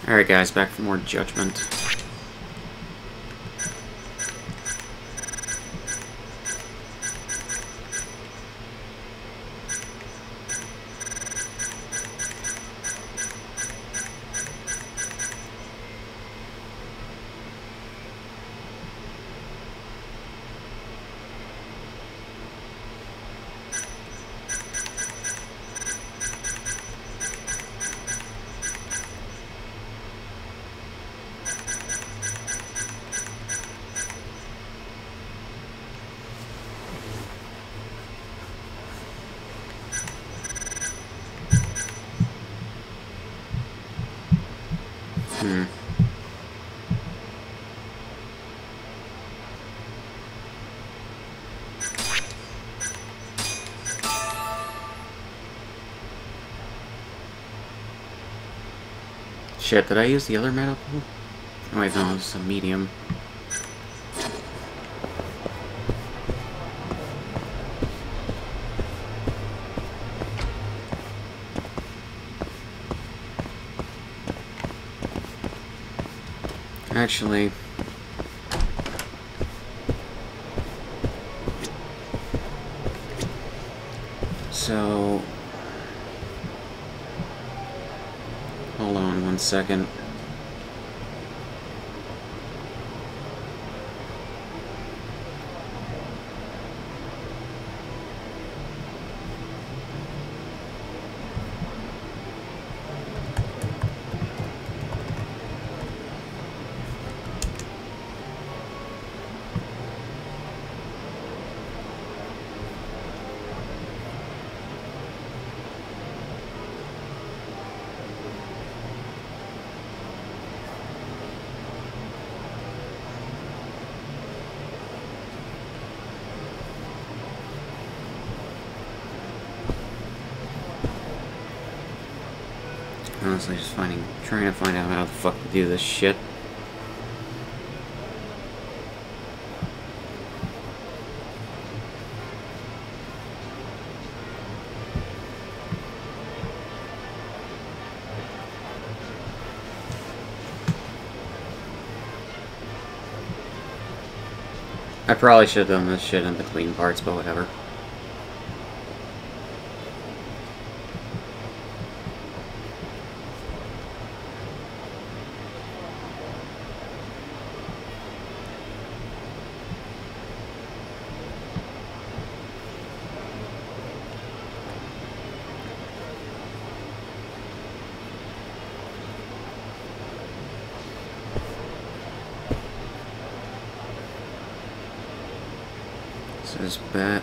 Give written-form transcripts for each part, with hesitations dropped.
Alright guys, back for more Judgment. Shit, did I use the other medical? Oh wait, no, it's a medium. Actually... So... Hold on 1 second. Honestly, just trying to find out how the fuck to do this shit. I probably should have done this shit in between parts, but whatever. Says bat.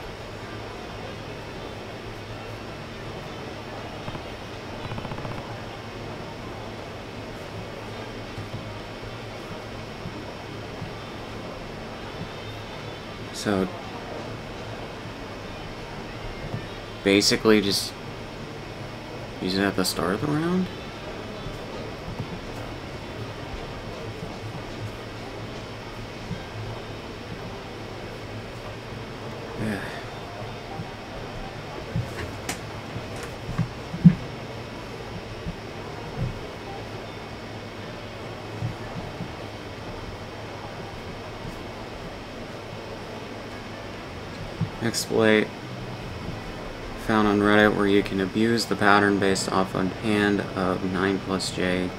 So basically just use it at the start of the round? Yeah. Exploit found on Reddit where you can abuse the pattern based off a hand of 9+J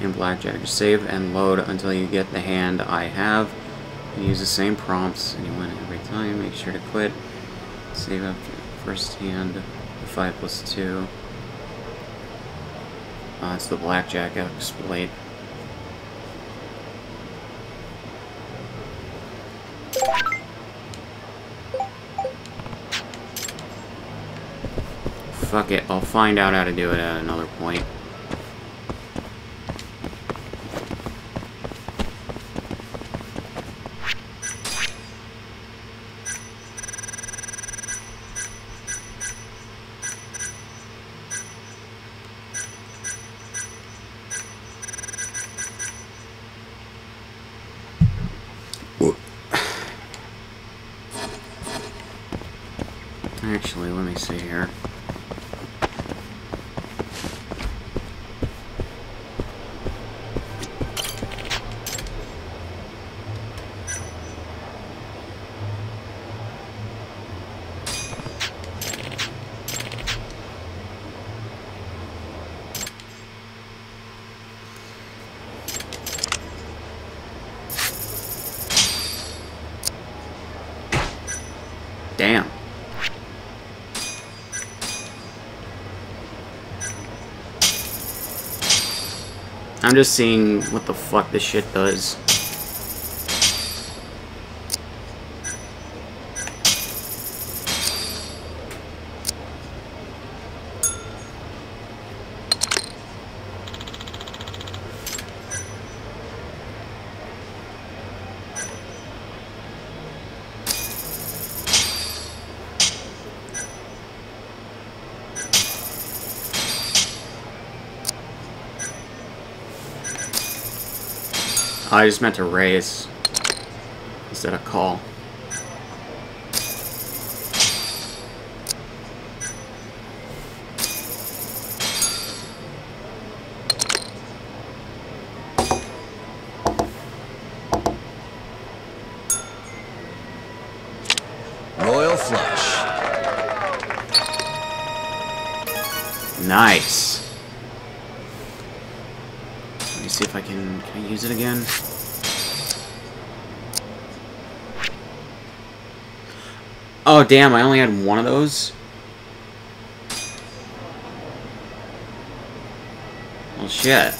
in blackjack. Just save and load until you get the hand I have. You use the same prompts and you win every time. Make sure to quit. Save after first hand, the 5+2. It's the blackjack exploit. Fuck it, I'll find out how to do it at another point. Actually, let me see here. I'm just seeing what the fuck this shit does. I just meant to raise instead of call. Royal flush. Nice. Let me see if can I use it again? Oh damn, I only had one of those? Well shit.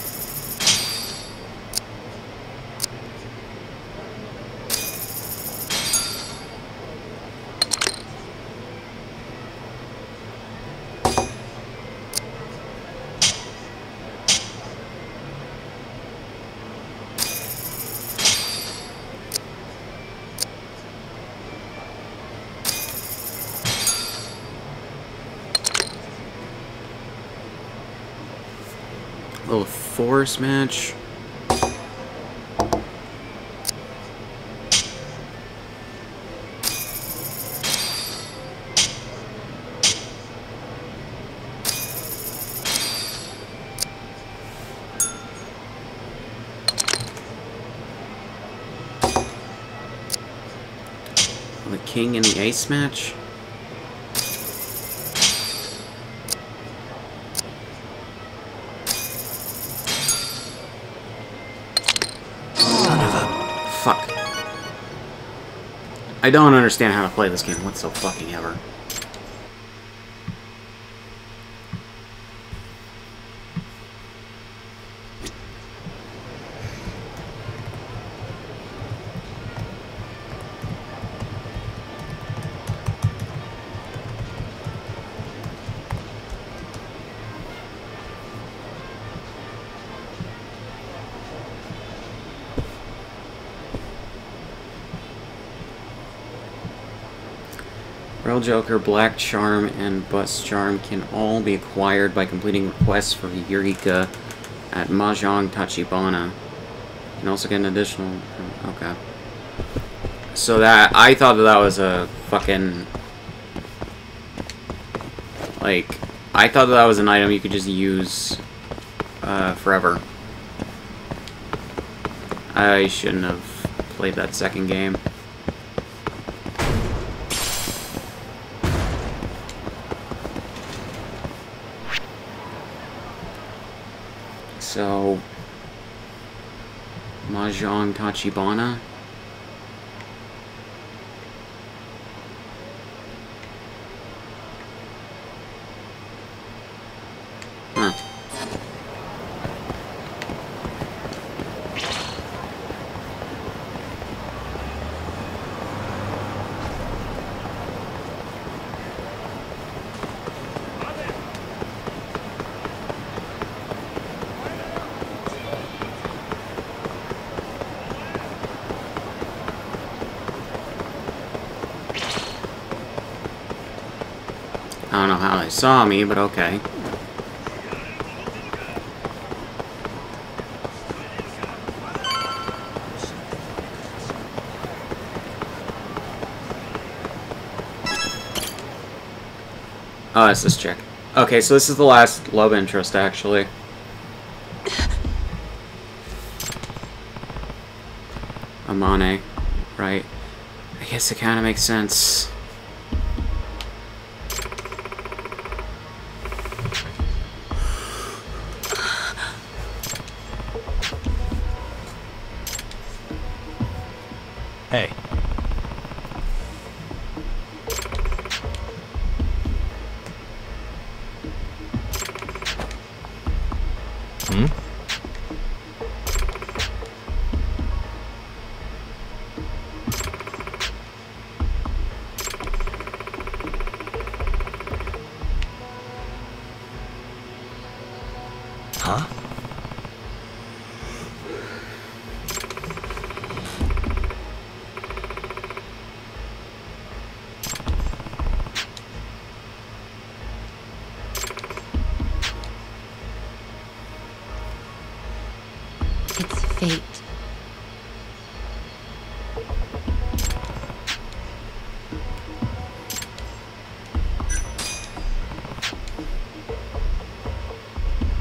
Little force match. The king and the ace match. Fuck. I don't understand how to play this game whatsoever. Ever. Royal Joker, Black Charm, and Bust Charm can all be acquired by completing requests for Eureka at Mahjong Tachibana. You can also get an additional... Okay. So that... I thought that was a fucking... Like... I thought that was an item you could just use... forever. I shouldn't have played that second game. So, Mahjong Tachibana. Huh. I don't know how they saw me, but okay. Oh, it's this chick. Okay, so this is the last love interest, actually. Amane, right? I guess it kind of makes sense. Hey. Hmm? Huh? It's fate.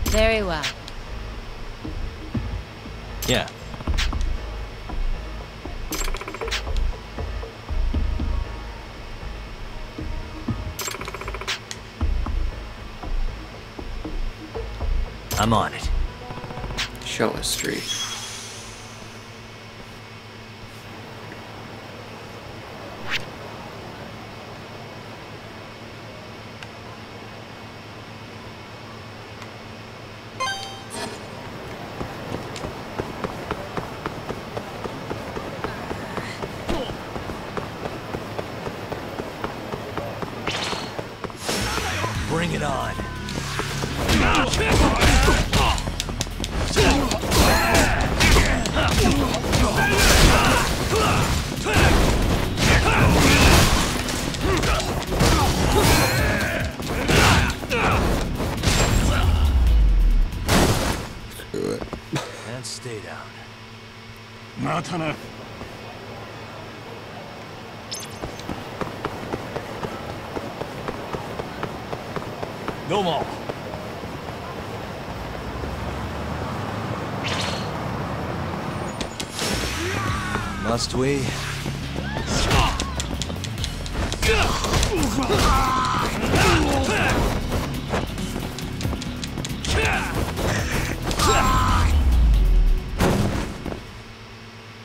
Very well. Yeah. I'm on it. Show us, Street. Bring it on. And stay down. またな。どうも。Must we?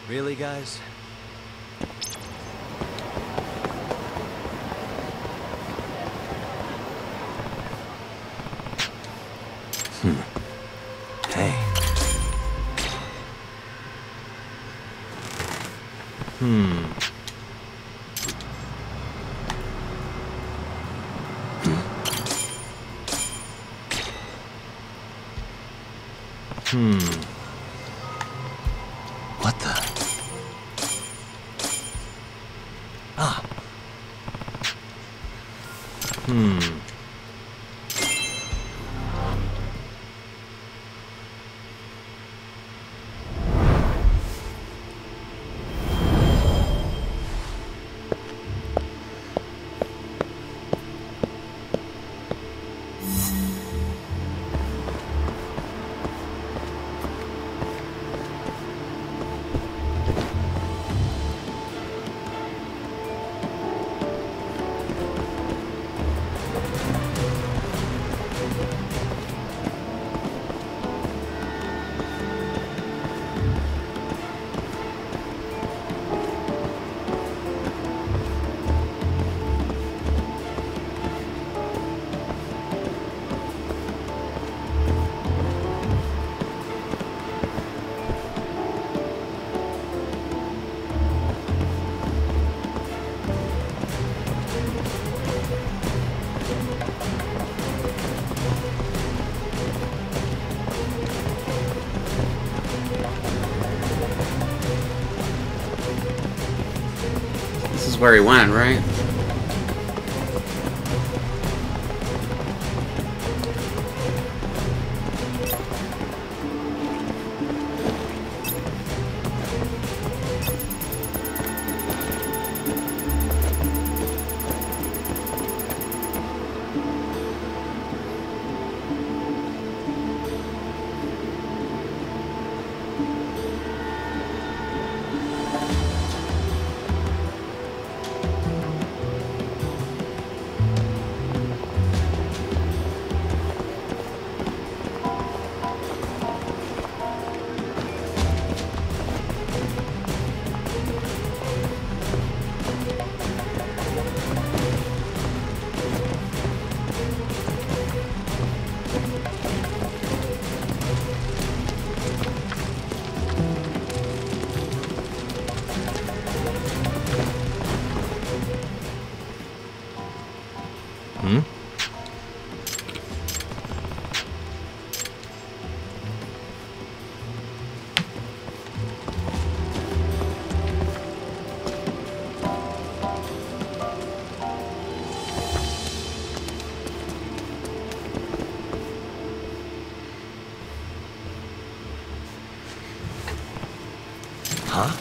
Really, guys? Hey. What the? Ah. This is where he went, right? Huh?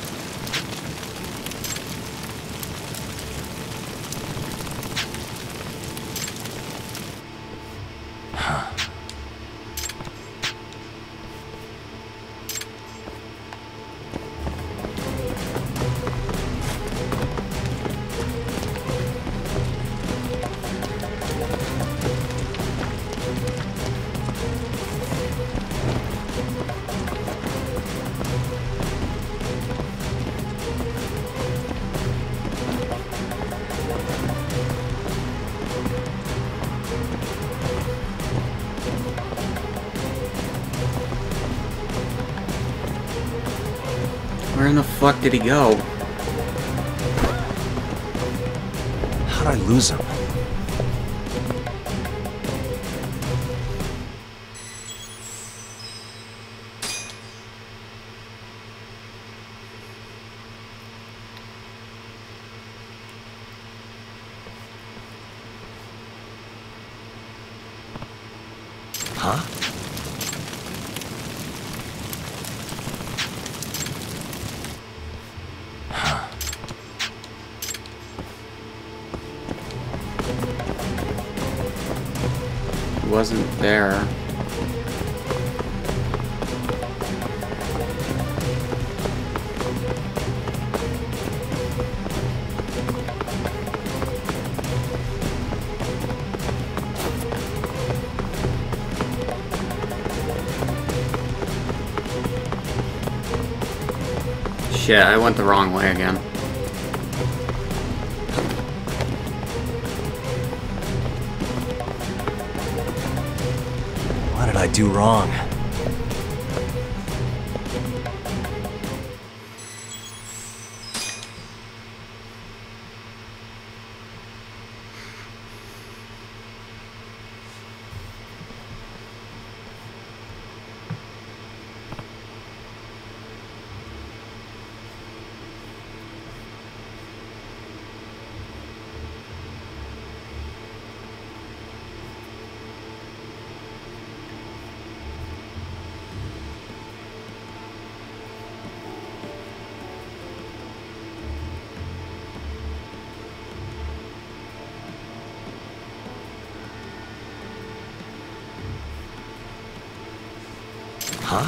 Where in the fuck did he go? How'd I lose him? Huh? He wasn't there. Shit, I went the wrong way again. What did I do wrong? Huh?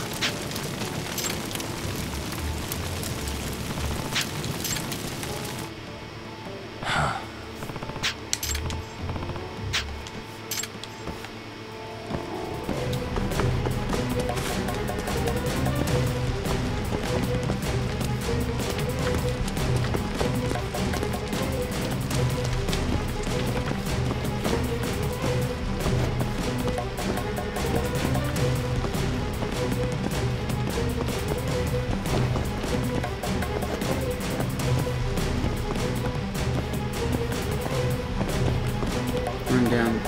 Run down.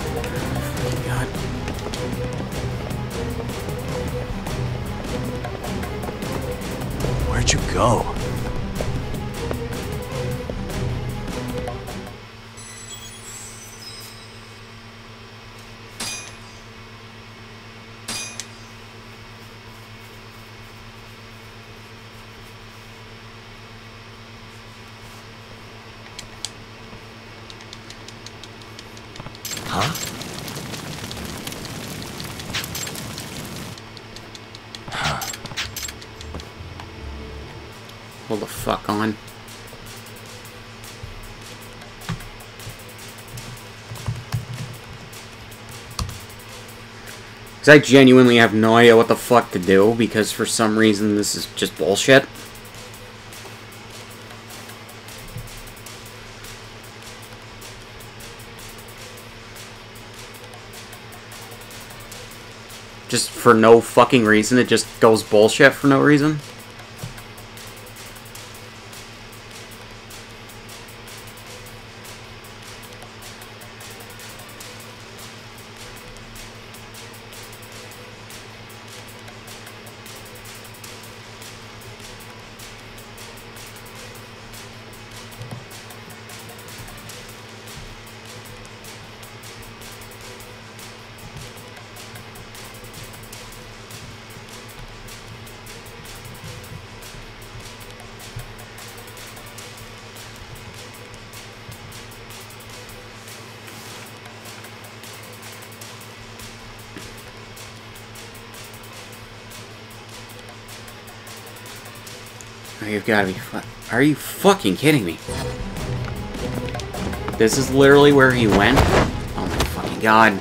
God. Where'd you go? Huh? Hold the fuck on. Because I genuinely have no idea what the fuck to do, because for some reason this is just bullshit. Just for no fucking reason, it just goes bullshit for no reason. Oh, you've got to be are you fucking kidding me? This is literally where he went? Oh my fucking god.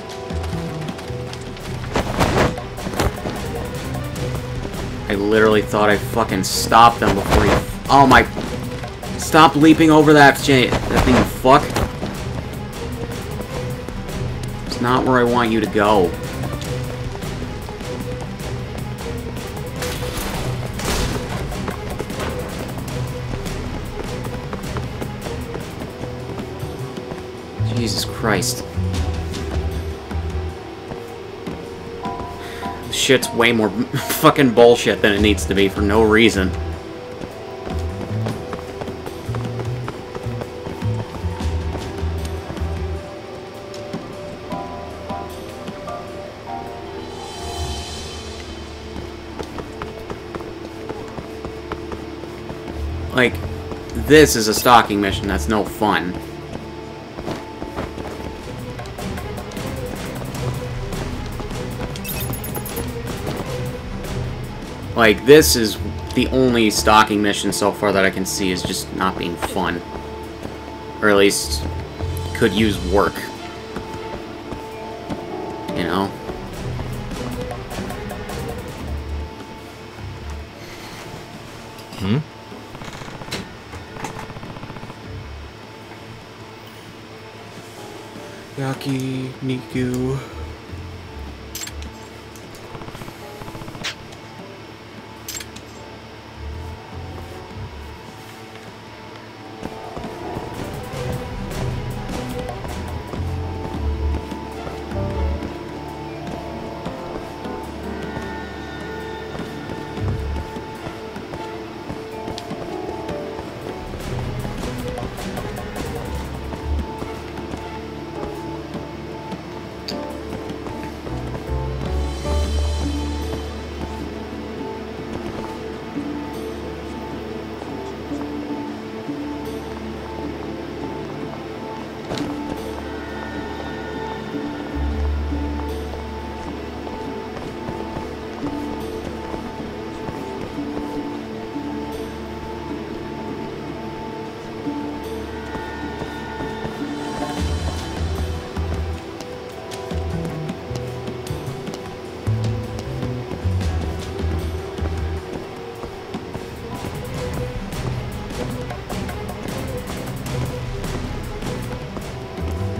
I literally thought I fucking stopped them before he... Oh my... Stop leaping over that thing, you fuck. It's not where I want you to go. Jesus Christ. This shit's way more fucking bullshit than it needs to be for no reason. Like, this is a stalking mission that's no fun. Like, this is the only stalking mission so far that I can see is just not being fun. Or at least, could use work. You know? Hmm? Yaki, Niku...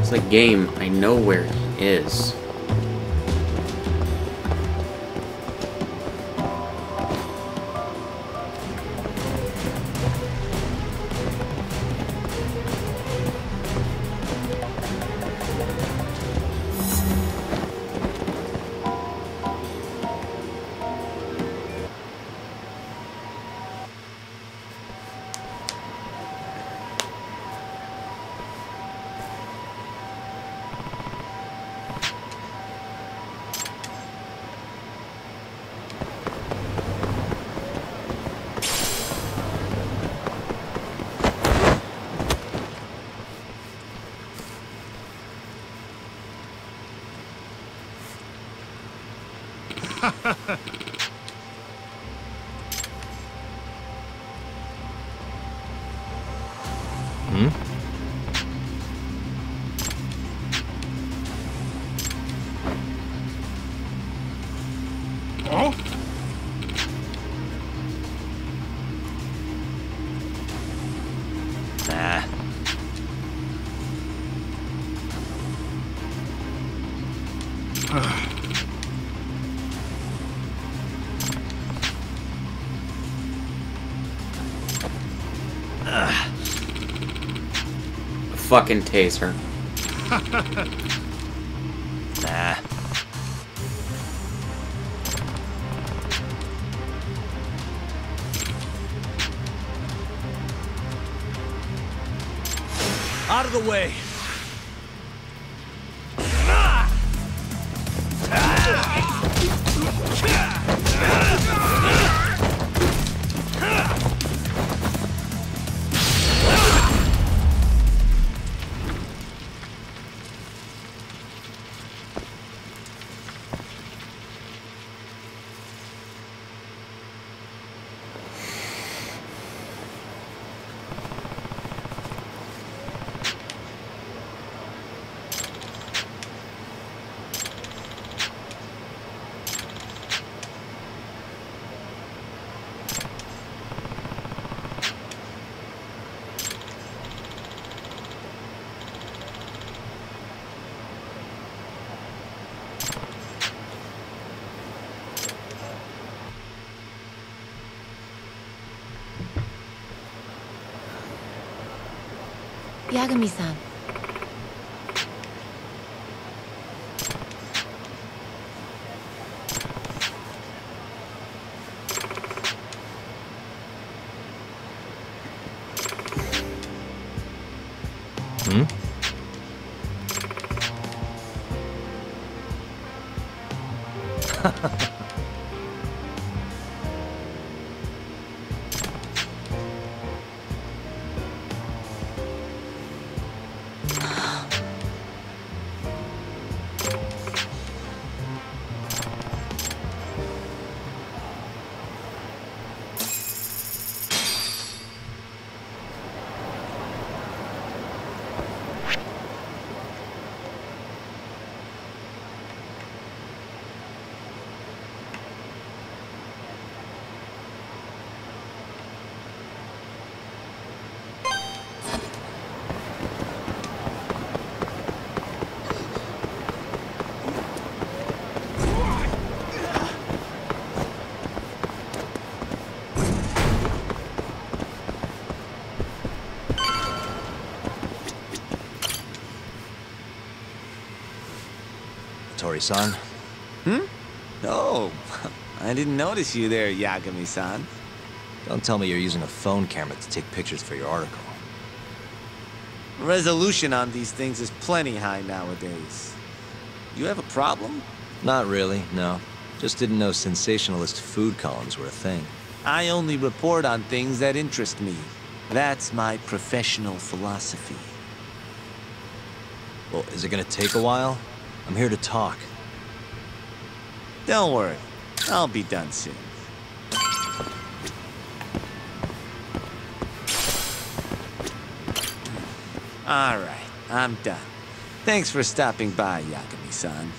It's like game, I know where he is. Hmm? Oh? Nah. Fucking taser. Nah. Out of the way. Yagami-san. Hmm? Tori-san? Oh, I didn't notice you there, Yagami-san. Don't tell me you're using a phone camera to take pictures for your article. Resolution on these things is plenty high nowadays. You have a problem? Not really, no. Just didn't know sensationalist food columns were a thing. I only report on things that interest me. That's my professional philosophy. Well, is it gonna take a while? I'm here to talk. Don't worry, I'll be done soon. All right, I'm done. Thanks for stopping by, Yagami-san.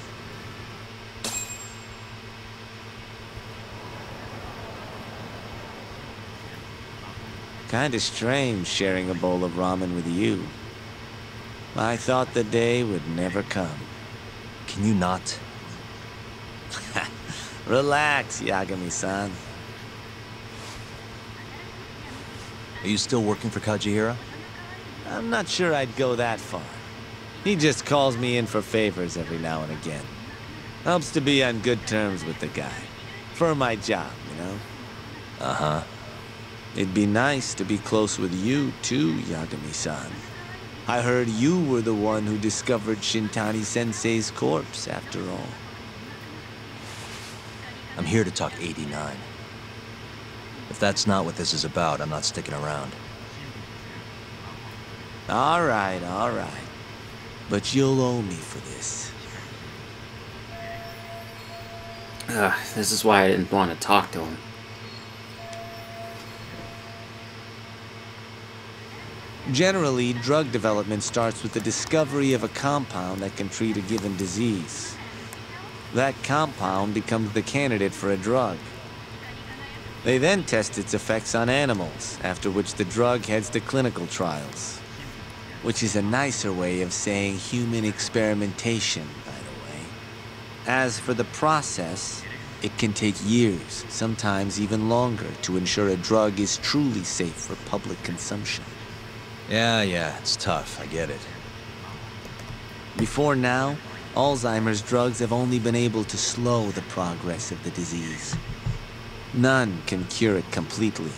Kinda strange sharing a bowl of ramen with you. I thought the day would never come. Can you not? Relax, Yagami-san. Are you still working for Kajihira? I'm not sure I'd go that far. He just calls me in for favors every now and again. Helps to be on good terms with the guy. For my job, you know? Uh-huh. It'd be nice to be close with you, too, Yagami-san. I heard you were the one who discovered Shintani-sensei's corpse, after all. I'm here to talk 89. If that's not what this is about, I'm not sticking around. All right. But you'll owe me for this. This is why I didn't want to talk to him. Generally, drug development starts with the discovery of a compound that can treat a given disease. That compound becomes the candidate for a drug. They then test its effects on animals, after which the drug heads to clinical trials. Which is a nicer way of saying human experimentation, by the way. As for the process, it can take years, sometimes even longer, to ensure a drug is truly safe for public consumption. Yeah, it's tough, I get it. Before now, Alzheimer's drugs have only been able to slow the progress of the disease. None can cure it completely.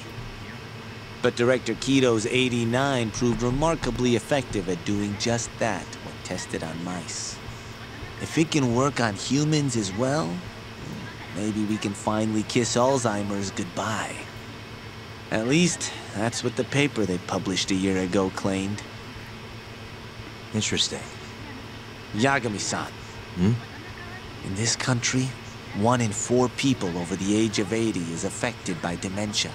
But Director Keto's 89 proved remarkably effective at doing just that when tested on mice. If it can work on humans as well, maybe we can finally kiss Alzheimer's goodbye. At least, that's what the paper they published a year ago claimed. Interesting. Yagami-san. Hmm? In this country, 1 in 4 people over the age of 80 is affected by dementia.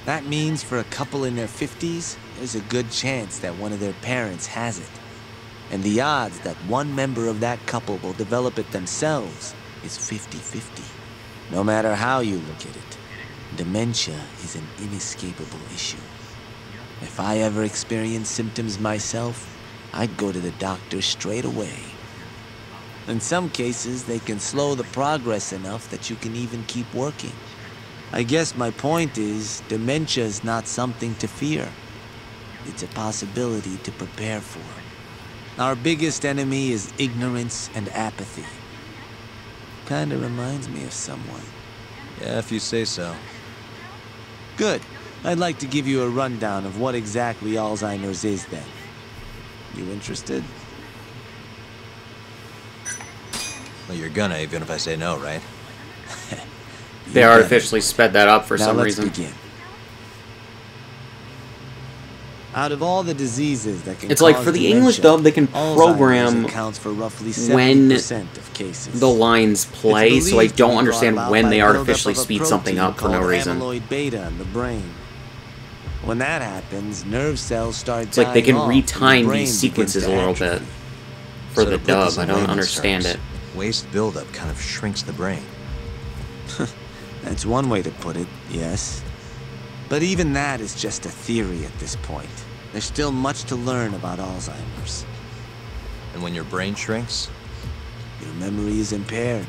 That means for a couple in their 50s, there's a good chance that one of their parents has it. And the odds that one member of that couple will develop it themselves is 50-50. No matter how you look at it, dementia is an inescapable issue. If I ever experience symptoms myself, I'd go to the doctor straight away. In some cases, they can slow the progress enough that you can even keep working. I guess my point is, dementia is not something to fear. it's a possibility to prepare for. Our biggest enemy is ignorance and apathy. Kinda reminds me of someone. Yeah, if you say so. Good. I'd like to give you a rundown of what exactly Alzheimer's is then. You interested? Well, you're gonna, even if I say no, right? They artificially sped that up for now some let's reason. Begin. Out of all the diseases that can It's like cause for the dementia, English dub, they can Alzheimer's program accounts for roughly when 70% of cases. the lines play, It's so I believed to don't be understand brought when about they by buildup artificially of a speed something protein up for no called reason. amyloid beta in the brain. When that happens, nerve cells start It's like they dying can off and the retime brain these begins sequences to a little bit atrophy. for So the to put this dub. I in don't layman's understand terms, it. Waste buildup kind of shrinks the brain. That's one way to put it, yes. But even that is just a theory at this point. There's still much to learn about Alzheimer's. And when your brain shrinks, Your memory is impaired.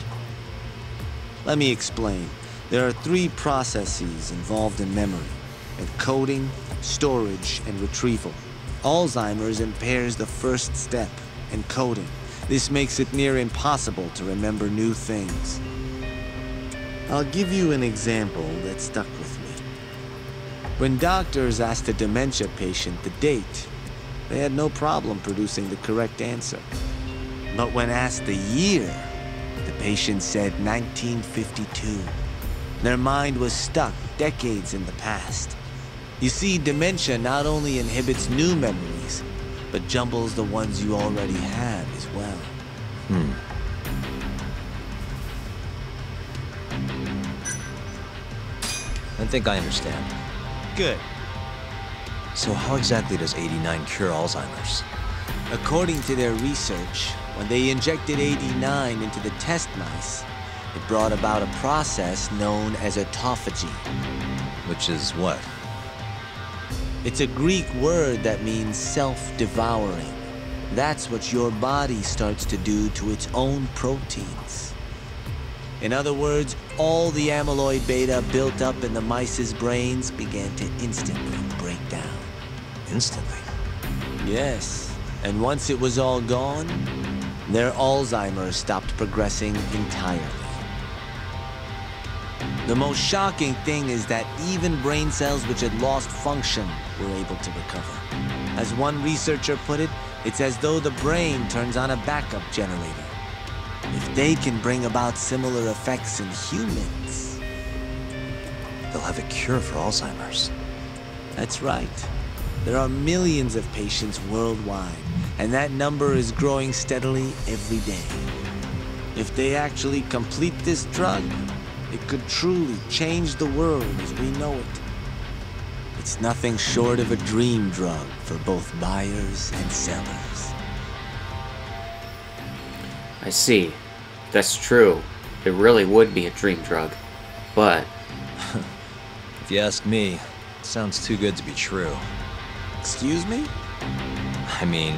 Let me explain. There are 3 processes involved in memory: encoding, storage, and retrieval. Alzheimer's impairs the first step, encoding. This makes it near impossible to remember new things. I'll give you an example that stuck with me. When doctors asked a dementia patient the date, they had no problem producing the correct answer. But when asked the year, the patient said 1952. Their mind was stuck decades in the past. You see, dementia not only inhibits new memories, but jumbles the ones you already have as well. I think I understand. Good. So how exactly does 89 cure Alzheimer's? According to their research, when they injected 89 into the test mice, it brought about a process known as autophagy. Which is what? It's a Greek word that means self-devouring. That's what your body starts to do to its own proteins. In other words, all the amyloid beta built up in the mice's brains began to instantly break down. Instantly. Yes, and once it was all gone, their Alzheimer's stopped progressing entirely. The most shocking thing is that even brain cells which had lost function were able to recover. As one researcher put it, it's as though the brain turns on a backup generator. If they can bring about similar effects in humans... They'll have a cure for Alzheimer's. That's right. There are millions of patients worldwide, and that number is growing steadily every day. If they actually complete this drug, it could truly change the world as we know it. It's nothing short of a dream drug for both buyers and sellers. I see. That's true. It really would be a dream drug. But If you ask me, it sounds too good to be true. Excuse me? I mean,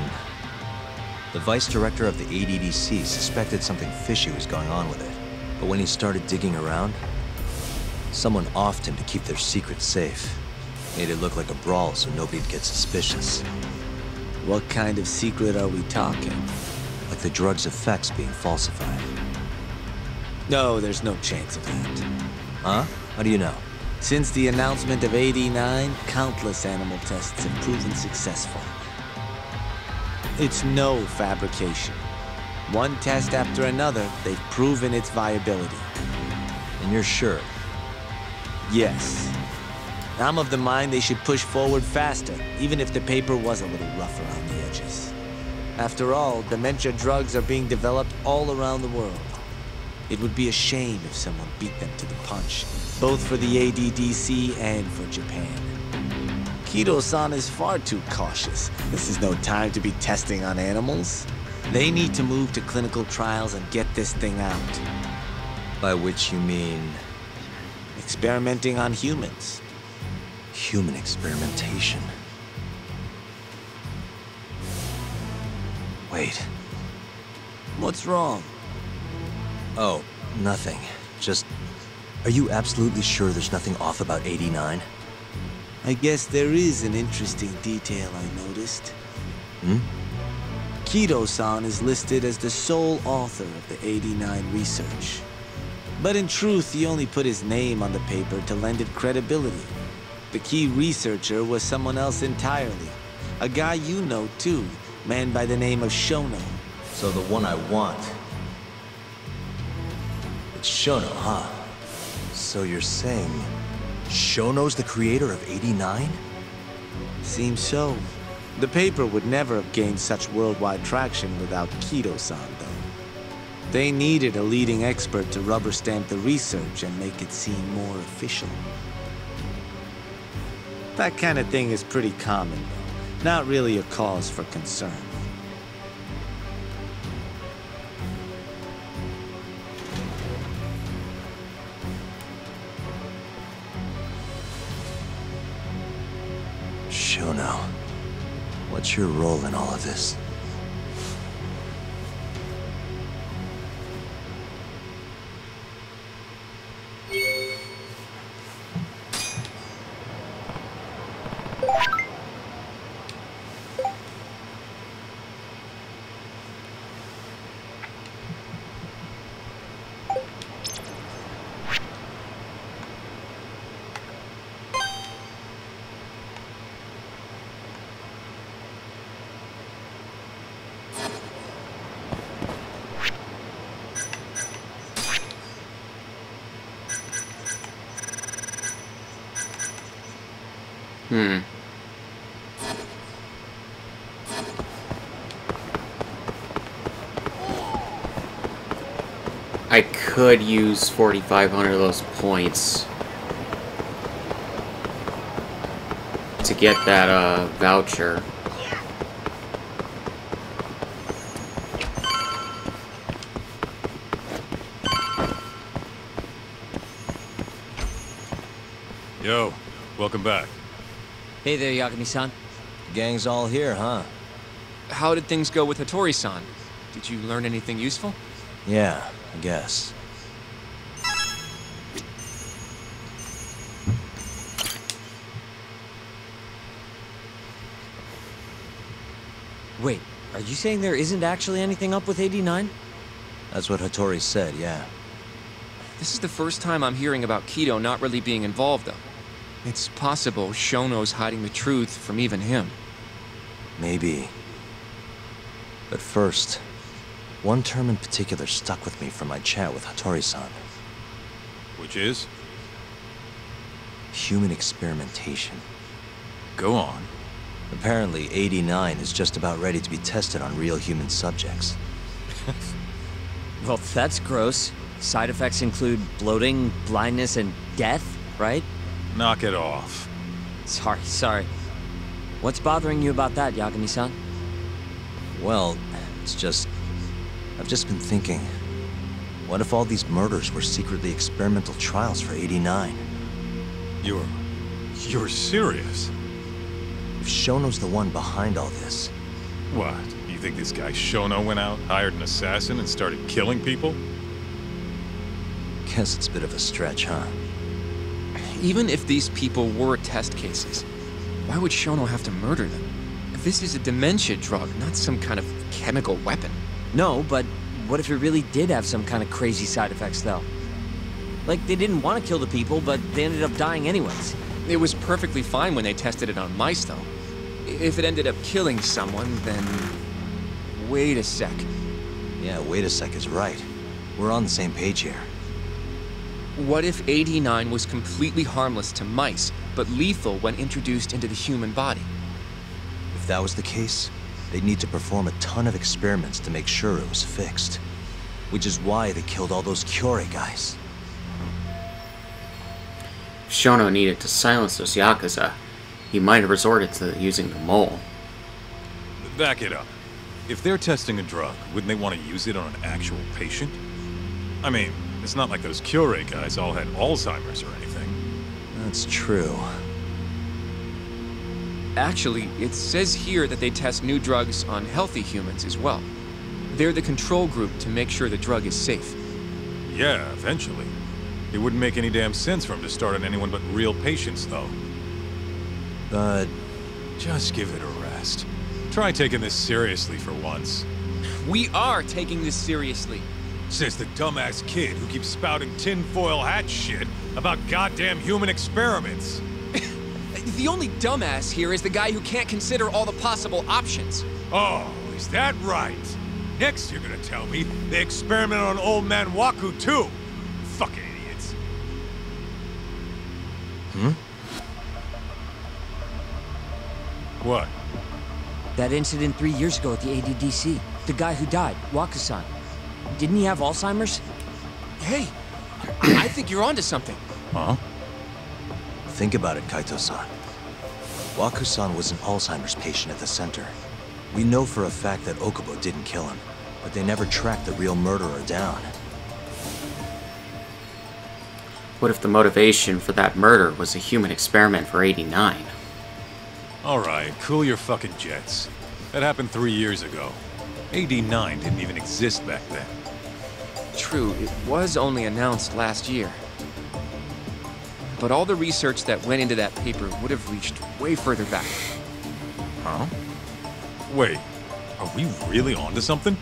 the vice director of the ADDC suspected something fishy was going on with it. But when he started digging around, someone offed him to keep their secret safe. Made it look like a brawl so nobody'd get suspicious. What kind of secret are we talking? Like the drug's effects being falsified. No, there's no chance of that. Huh? How do you know? Since the announcement of 89, countless animal tests have proven successful. It's no fabrication. One test after another, they've proven its viability. And you're sure? Yes. I'm of the mind they should push forward faster, even if the paper was a little rough around the edges. After all, dementia drugs are being developed all around the world. It would be a shame if someone beat them to the punch, both for the ADDC and for Japan. Kido-san is far too cautious. This is no time to be testing on animals. They need to move to clinical trials and get this thing out. By which you mean Experimenting on humans. human experimentation. Wait. What's wrong? Oh, nothing. Just, are you absolutely sure there's nothing off about 89? I guess there is an interesting detail I noticed. Hmm? Kido-san is listed as the sole author of the 89 research. But in truth, he only put his name on the paper to lend it credibility. The key researcher was someone else entirely. A guy you know too, man by the name of Shono. So the one I want. It's Shono, huh? So you're saying Shono's the creator of 89? Seems so. The paper would never have gained such worldwide traction without Kido-san, though. They needed a leading expert to rubber stamp the research and make it seem more official. That kind of thing is pretty common, though. Not really a cause for concern. Shono, what's your role in all of this? I could use 4,500 of those points to get that voucher. Yo, welcome back. Hey there, Yagami-san. Gang's all here, huh? How did things go with Hattori-san? Did you learn anything useful? Yeah, I guess. Wait, are you saying there isn't actually anything up with 89? That's what Hattori said, yeah. This is the first time I'm hearing about Kido not really being involved, though. It's possible Shono's hiding the truth from even him. Maybe. But first, one term in particular stuck with me from my chat with Hattori-san. Which is? Human experimentation. Go on. Apparently, 89 is just about ready to be tested on real human subjects. Well, that's gross. Side effects include bloating, blindness, and death, right? Knock it off. Sorry. What's bothering you about that, Yagami-san? Well, it's just... I've just been thinking, what if all these murders were secretly experimental trials for 89? You're serious? If Shono's the one behind all this... What? You think this guy Shono went out, hired an assassin, and started killing people? Guess it's a bit of a stretch, huh? Even if these people were test cases, why would Shono have to murder them? This is a dementia drug, not some kind of chemical weapon. No, but what if it really did have some kind of crazy side effects, though? Like, they didn't want to kill the people, but they ended up dying anyways. It was perfectly fine when they tested it on mice, though. If it ended up killing someone, then... Wait a sec. Yeah, wait a sec is right. We're on the same page here. What if 89 was completely harmless to mice, but lethal when introduced into the human body? If that was the case, they'd need to perform a ton of experiments to make sure it was fixed. Which is why they killed all those Kyorei guys. If Shono needed to silence those Yakuza, he might have resorted to using the mole. Back it up. If they're testing a drug, wouldn't they want to use it on an actual patient? I mean, it's not like those Kyorei guys all had Alzheimer's or anything. That's true. Actually, it says here that they test new drugs on healthy humans as well. They're the control group to make sure the drug is safe. Yeah, eventually. It wouldn't make any damn sense for him to start on anyone but real patients, though. But Just give it a rest. Try taking this seriously for once. We are taking this seriously. Says the dumbass kid who keeps spouting tinfoil hat shit about goddamn human experiments. The only dumbass here is the guy who can't consider all the possible options. Oh, is that right? Next you're gonna tell me they experimented on old man Waku too. Fucking idiots. What? That incident 3 years ago at the ADDC. The guy who died, Waku-san. Didn't he have Alzheimer's? Hey, I think you're onto something. Huh? think about it, Kaito-san. Waku-san was an Alzheimer's patient at the center. We know for a fact that Okubo didn't kill him, but they never tracked the real murderer down. What if the motivation for that murder was a human experiment for 89? Alright, cool your fucking jets. That happened 3 years ago. 89 didn't even exist back then. True, it was only announced last year. But all the research that went into that paper would have reached way further back. Huh? Wait, are we really onto something?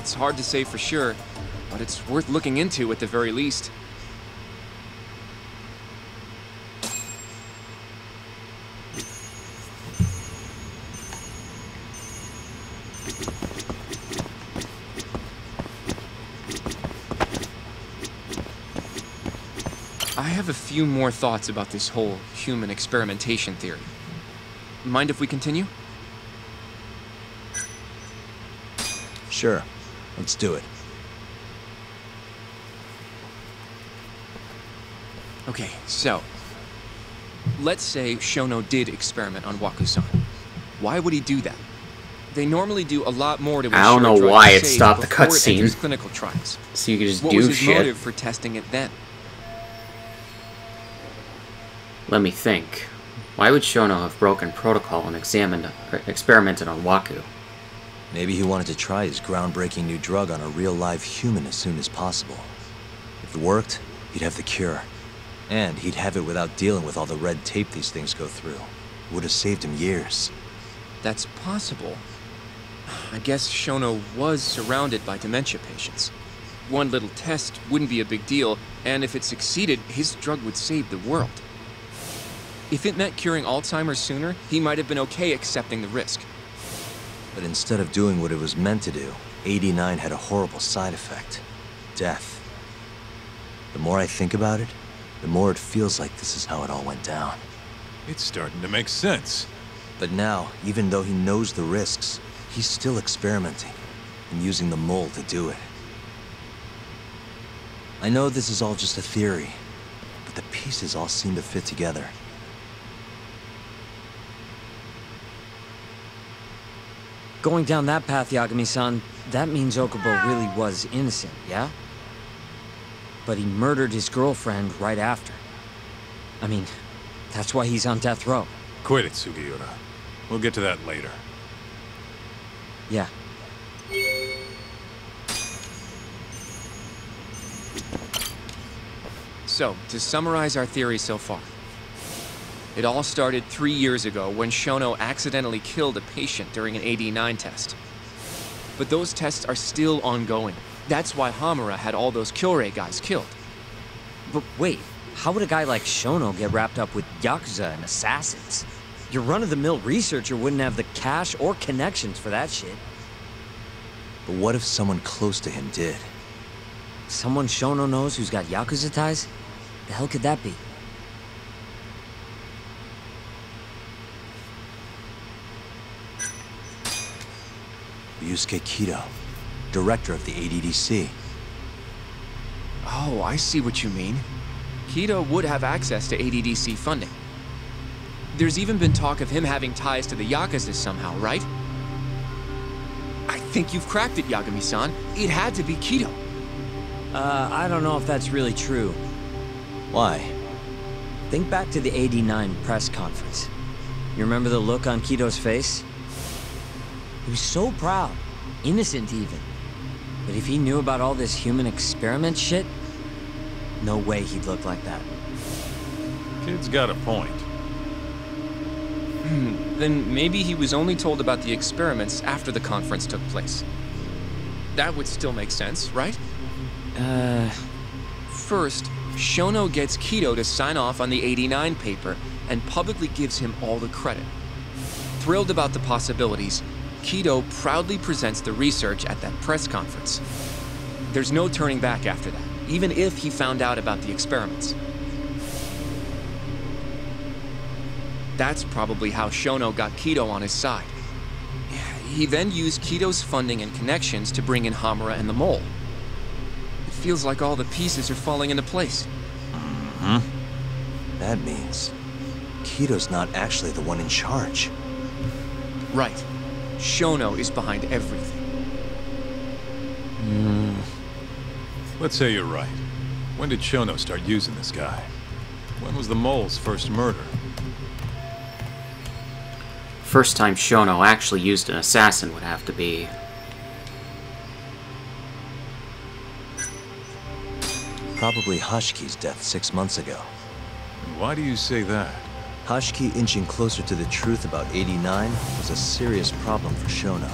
It's hard to say for sure, but it's worth looking into at the very least. I have a few more thoughts about this whole human experimentation theory. Mind if we continue? Sure, let's do it. Okay, so let's say Shono did experiment on Waku-san. Why would he do that? They normally do a lot more to ensure I don't know a drug why is it safe stopped the before it cutscene. enters clinical trials. So you could just What do was his shit. motive for testing it then? Let me think. Why would Shono have broken protocol and experimented on Waku? Maybe he wanted to try his groundbreaking new drug on a real live human as soon as possible. If it worked, he'd have the cure. And he'd have it without dealing with all the red tape these things go through. It would have saved him years. That's possible. I guess Shono was surrounded by dementia patients. One little test wouldn't be a big deal, and if it succeeded, his drug would save the world. If it meant curing Alzheimer's sooner, he might have been okay accepting the risk. But instead of doing what it was meant to do, 89 had a horrible side effect. Death. The more I think about it, the more it feels like this is how it all went down. It's starting to make sense. But now, even though he knows the risks, he's still experimenting and using the mold to do it. I know this is all just a theory, but the pieces all seem to fit together. Going down that path, Yagami-san, that means Okubo really was innocent, yeah? But he murdered his girlfriend right after. I mean, that's why he's on death row. Quit it, Sugiura. We'll get to that later. Yeah. So, to summarize our theory so far. It all started 3 years ago when Shono accidentally killed a patient during an AD9 test. But those tests are still ongoing. That's why Hamura had all those Kyorei guys killed. But wait, how would a guy like Shono get wrapped up with Yakuza and assassins? Your run-of-the-mill researcher wouldn't have the cash or connections for that shit. But what if someone close to him did? Someone Shono knows who's got Yakuza ties? The hell could that be? Yusuke Kido, director of the ADDC. Oh, I see what you mean. Kido would have access to ADDC funding. There's even been talk of him having ties to the Yakuza somehow, right? I think you've cracked it, Yagami-san. It had to be Kido. I don't know if that's really true. Why? Think back to the '89 press conference. You remember the look on Kido's face? He was so proud, innocent even. But if he knew about all this human experiment shit, no way he'd look like that. Kid's got a point. Then maybe he was only told about the experiments after the conference took place. That would still make sense, right? First, Shono gets Kido to sign off on the 89 paper and publicly gives him all the credit. Thrilled about the possibilities, Kido proudly presents the research at that press conference. There's no turning back after that, even if he found out about the experiments. That's probably how Shono got Kido on his side. He then used Kido's funding and connections to bring in Hamura and the Mole. It feels like all the pieces are falling into place. That means Kido's not actually the one in charge. Right. Shono is behind everything. Let's say you're right. When did Shono start using this guy? When was the Mole's first murder? First time Shono actually used an assassin would have to be... Probably Hashki's death 6 months ago. And why do you say that? Hashki inching closer to the truth about 89 was a serious problem for Shono.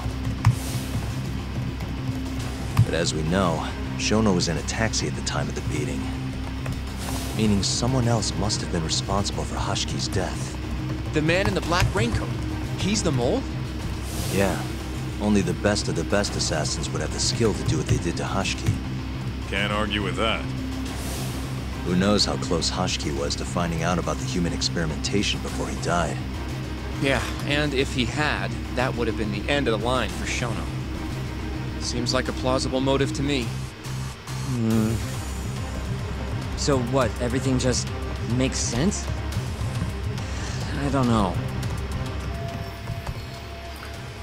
But as we know, Shono was in a taxi at the time of the beating. Meaning someone else must have been responsible for Hashki's death. The man in the black raincoat. He's the Mole? Yeah. Only the best of the best assassins would have the skill to do what they did to Hashki. Can't argue with that. Who knows how close Hashki was to finding out about the human experimentation before he died. Yeah, and if he had, that would have been the end of the line for Shono. Seems like a plausible motive to me. So what, everything just makes sense? I don't know.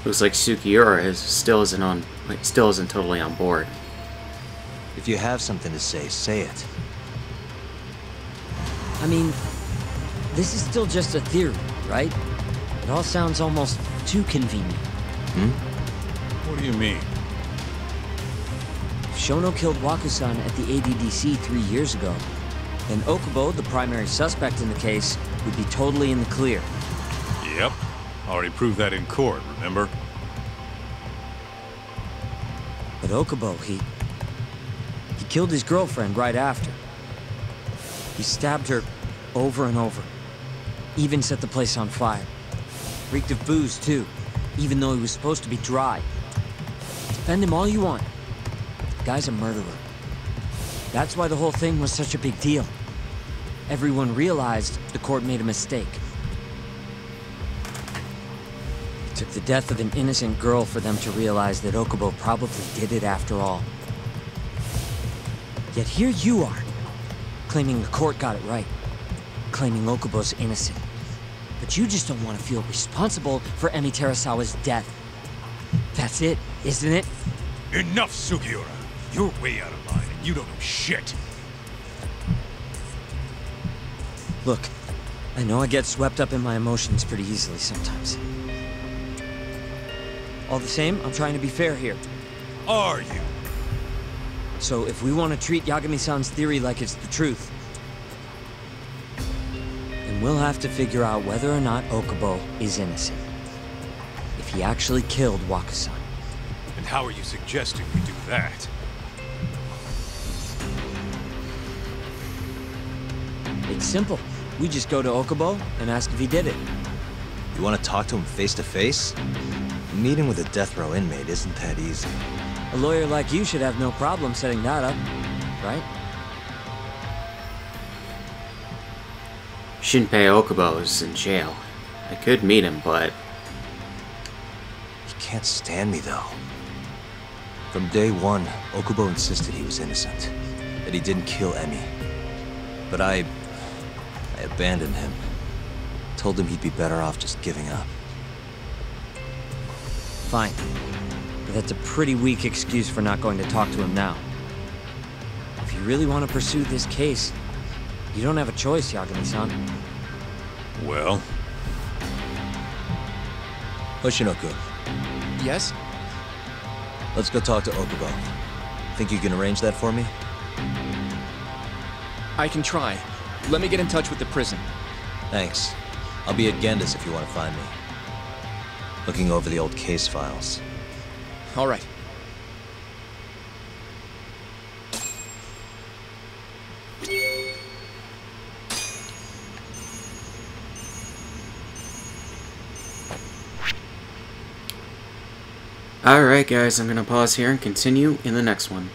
Looks like Sukiura still isn't totally on board. If you have something to say it. I mean, this is still just a theory, right? It all sounds almost too convenient. What do you mean? If Shono killed Wakusan at the ADDC 3 years ago, then Okubo, the primary suspect in the case, would be totally in the clear. Yep. Already proved that in court, remember? But Okubo, he killed his girlfriend right after. He stabbed her over and over. Even set the place on fire. Reeked of booze, too, even though he was supposed to be dry. Defend him all you want. The guy's a murderer. That's why the whole thing was such a big deal. Everyone realized the court made a mistake. It took the death of an innocent girl for them to realize that Okubo probably did it after all. Yet here you are, claiming the court got it right, claiming Okubo's innocent. But you just don't want to feel responsible for Emi Terasawa's death. That's it, isn't it? Enough, Sugiura! You're way out of line, and you don't know shit! Look, I know I get swept up in my emotions pretty easily sometimes. All the same, I'm trying to be fair here. Are you? So if we want to treat Yagami-san's theory like it's the truth, then we'll have to figure out whether or not Okubo is innocent. If he actually killed Wakusan. And how are you suggesting we do that? It's simple. We just go to Okubo and ask if he did it. You want to talk to him face to face? Meeting with a death row inmate isn't that easy. A lawyer like you should have no problem setting that up, right? Shinpei Okubo is in jail. I could meet him, but... He can't stand me, though. From day one, Okubo insisted he was innocent, that he didn't kill Emi. But I abandoned him. Told him he'd be better off just giving up. Fine. But that's a pretty weak excuse for not going to talk to him now. If you really want to pursue this case, you don't have a choice, Yagami-san. Well? Hoshino-kun, Yes? let's go talk to Okubo. Think you can arrange that for me? I can try. Let me get in touch with the prison. Thanks. I'll be at Genda's if you want to find me. Looking over the old case files. All right. Alright guys, I'm going to pause here and continue in the next one.